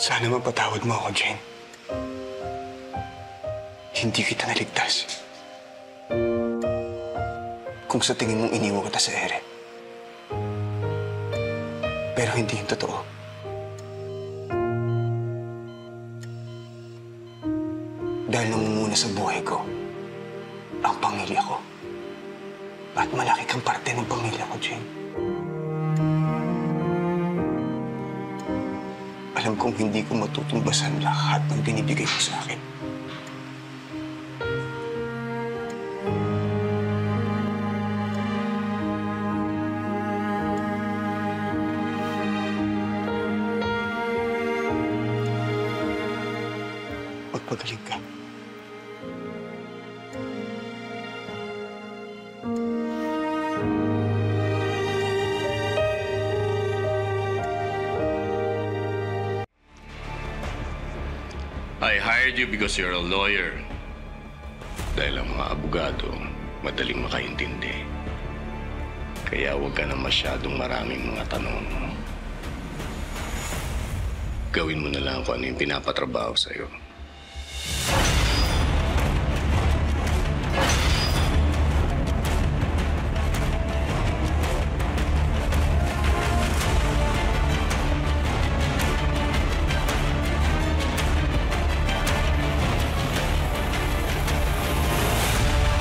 Sana mapatawad mo ako, Jane. Hindi kita naligtas. Kung sa tingin mong iniwan kita sa ere. Pero hindi yung totoo. Dahil namumuna sa buhay ko ang pamilya ko. At malaki kang parte ng pamilya ko, Jane. Alam kong hindi ko matutumbasan lahat ng binibigay mo sa akin. Magpagaling ka. I hired you because you're a lawyer. Dahil ang mga abogado, madaling makaintindi. Kaya huwag ka na masyadong maraming mga tanong. Gawin mo na lang kung ano yung pinapatrabaho sa'yo.